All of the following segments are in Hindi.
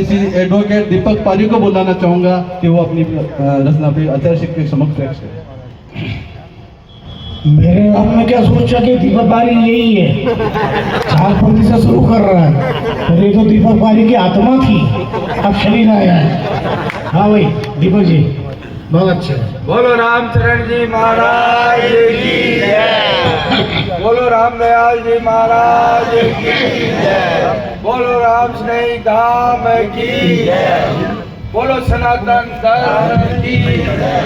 श्री एडवोकेट दीपक पारी को बुलाना चाहूंगा कि वो अपनी रचना पे अध्यक्ष के समक्ष पेश करें। मेरे नाम में क्या सोचा कि दीपक पारी यही है, 4 से शुरू कर रहा है, और ये तो दीपक पारी की आत्मा थी, अब शरीर आया है। हाँ भाई दीपक जी बहुत अच्छे। बोलो रामचरण जी महाराज की जय। बोलो रामदयाल जी महाराज की जय। बोलो राम स्नेही धाम की जय। बोलो सनातन धर्म की जय।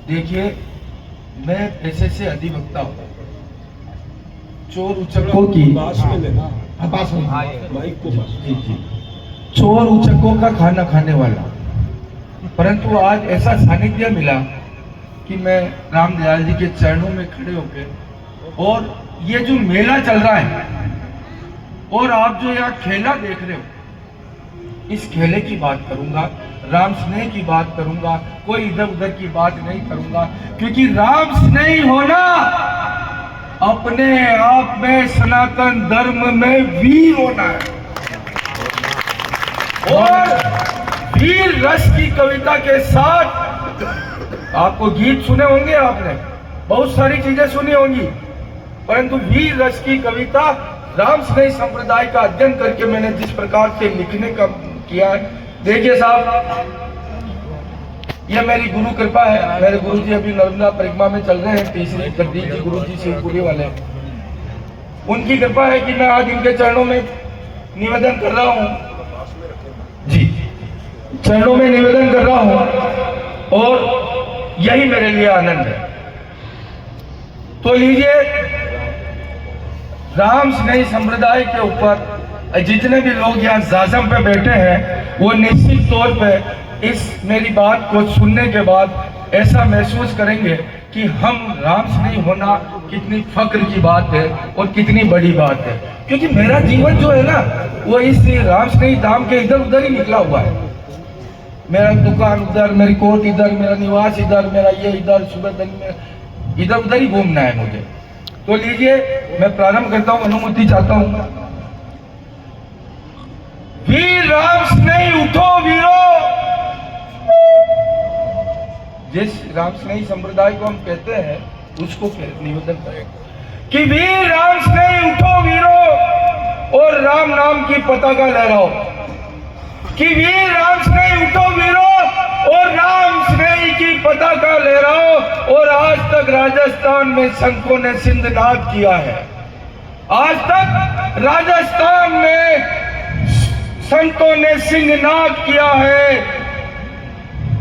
देखिए, मैं पेशे से अधिवक्ता हूँ। चोर उचक्कों की चोर उचक्कों का खाना खाने वाला, परंतु आज ऐसा सानिध्य मिला कि मैं रामदयाल जी के चरणों में खड़े होकर, और ये जो मेला चल रहा है और आप जो यहाँ खेला देख रहे हो, इस खेले की बात करूंगा, राम स्नेह की बात करूंगा, कोई इधर उधर की बात नहीं करूंगा, क्योंकि राम स्नेह होना अपने आप में सनातन धर्म में वीर होना है। और वीर रस की कविता के साथ आपको गीत सुने होंगे, आपने बहुत सारी चीजें सुनी होंगी, परंतु वीर रस की कविता राम स्नेह संप्रदाय का अध्ययन करके मैंने जिस प्रकार से लिखने का किया है, देखिए साहब, यह मेरी गुरु कृपा है। मेरे गुरु जी अभी नर्मदा परिक्रमा में चल रहे हैं, तीसरी जगदीश जी गुरु जी शिवपुरी वाले, उनकी कृपा है कि मैं आज इनके चरणों में निवेदन कर रहा हूँ जी, चरणों में निवेदन कर रहा हूँ, और यही मेरे लिए आनंद है। तो लीजिए, राम स्नेही संप्रदाय के ऊपर जितने भी लोग यहाँ जाजम पे बैठे हैं, वो निश्चित तौर पे इस मेरी बात को सुनने के बाद ऐसा महसूस करेंगे कि हम राम स्नेही होना कितनी फक्र की बात है और कितनी बड़ी बात है। क्योंकि मेरा जीवन जो है ना, वो इस राम स्नेही धाम के इधर उधर ही निकला हुआ है। मेरा दुकान उधर, मेरी कोर्ट इधर, मेरा निवास इधर, मेरा ये इधर, सुबह दिन में इधर उधर ही घूमना है मुझे। तो लीजिए, मैं प्रारंभ करता हूँ, अनुमति चाहता हूँ। वीर राम स्नेही उठो वीरो, जिस राम स्नेही संप्रदाय को हम कहते हैं, उसको निवेदन करें कि वीर राम स्नेही उठो वीरो और राम नाम की पताका लहराओ, कि वीर राम स्नेही उठो वीरो और राम स्नेही की पताका लहराओ। और आज तक राजस्थान में संतों ने सिंधनाद किया है, आज तक राजस्थान में संतों ने सिंहनाद किया है।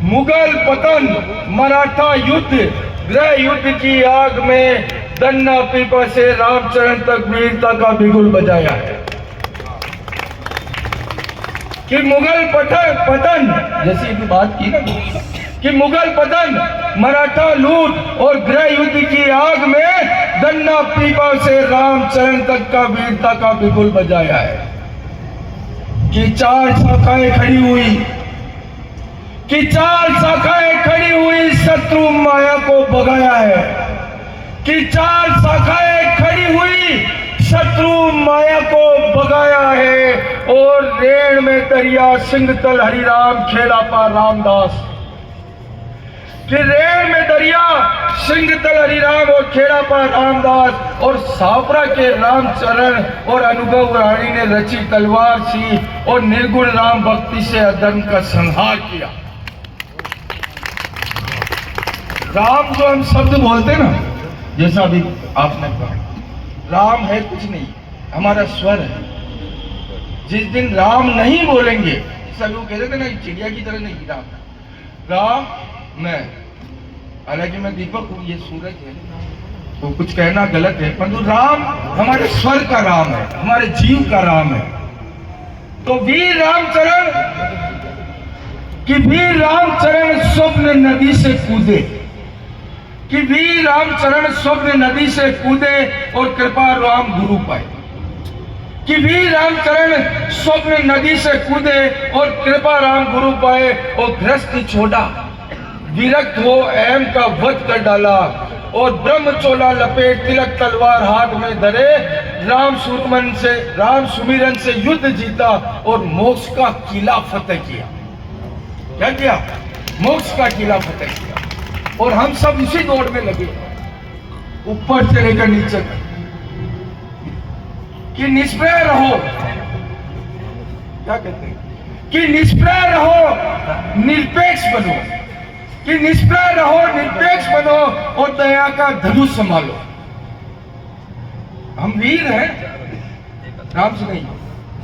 मुगल पतन, मराठा युद्ध, गृह युद्ध की आग में दन्ना पीपा से रामचरण तक वीरता का बिगुल बजाया है। कि मुगल पतन जैसी भी बात की ना, कि मुगल पतन, मराठा लूट और गृह युद्ध की आग में दन्ना पीपा से रामचरण तक का वीरता का बिगुल बजाया है। कि 4 शाखाएं खड़ी हुई, कि 4 शाखाएं खड़ी हुई, शत्रु माया को भगाया है। कि 4 शाखाएं खड़ी हुई, शत्रु माया को भगाया है। और रेण में दरिया, सिंहतल हरिराम, खेड़ा पार रामदास। कि रेण में दरिया, सिंहतल हरिराम और खेड़ा पार रामदास। और सावरा के रामचरण और अनुभव रानी ने रची तलवार सी और निर्गुण राम भक्ति से अधर्म का संहार किया। राम जो हम शब्द बोलते ना, जैसा भी आपने कहा, राम है कुछ नहीं, हमारा स्वर है। जिस दिन राम नहीं बोलेंगे, सब लोग कहते थे ना, चिड़िया की तरह नहीं राम मैं, हालांकि मैं दीपक हूँ, ये सूरज है, तो कुछ कहना गलत है, परंतु राम हमारे स्वर का राम है, हमारे जीव का राम है। तो वीर रामचरण, कि वीर रामचरण स्वप्न नदी से कूदे, कि वीर रामचरण स्वप्न नदी से कूदे और कृपा राम गुरु पाए। कि वीर रामचरण स्वप्न नदी से कूदे और कृपा राम गुरु पाए। और ग्रस्त छोड़ा, विरक्त हो अहम का वध कर डाला और ब्रह्मचोला लपेट तिलक तलवार हाथ में धरे राम सुमिरन से युद्ध जीता और मोक्ष का किला फतेह किया। क्या किया? मोक्ष का किला फतेह किया। और हम सब इसी दौड़ में लगे, ऊपर से लेकर नीचे तक, कि निष्प्रय रहो। क्या कहते हैं? कि निष्प्रय रहो, निरपेक्ष बनो। कि निष्प्रय रहो, निरपेक्ष बनो और दया का धनुष संभालो। हम वीर हैं, राम से नहीं,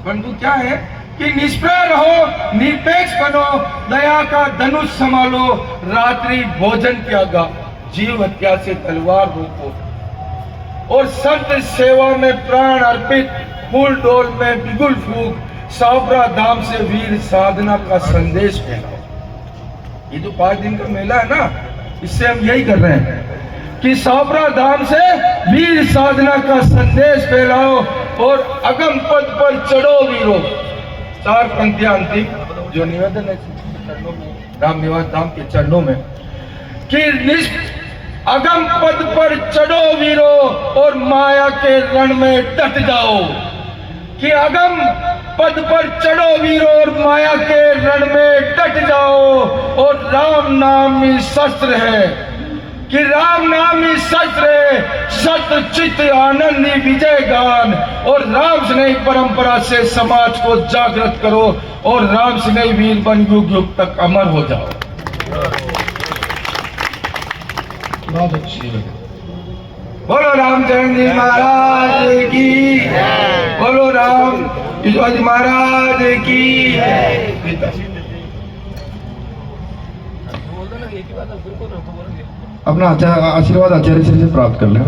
परंतु क्या है कि निष्प्रय रहो, निरपेक्ष बनो, दया का धनुष संभालो, रात्रि भोजन त्यागा, जीव हत्या से तलवार रोको और संत सेवा में प्राण अर्पित, फूल डोल में बिगुल फूक, सावरा धाम से वीर साधना का संदेश फैलाओ। ये जो 5 दिन का मेला है ना, इससे हम यही कर रहे हैं कि सावरा धाम से वीर साधना का संदेश फैलाओ और अगम पद पर चढ़ो वीरो। 4 पंक्तियां अंतिम जो निवेदन है राम निवास धाम के चरणों में कि अगम पद पर चढ़ो वीरो और माया के रण में डट जाओ। कि अगम पद पर चढ़ो वीरो और माया के रण में डट जाओ और राम नाम ही शस्त्र है। कि राम नाम ही शस्त्र है, सत्य चित्त आनंदी विजय गान और राम स्नेही परंपरा से समाज को जागृत करो और राम स्नेही वीर बन युग युग तक अमर हो जाओ। बहुत अच्छी लगी। बोलो रामचंद्र जी महाराज की, बोलो राम जी महाराज की। अपना आशीर्वाद आचार्य से प्राप्त कर लें।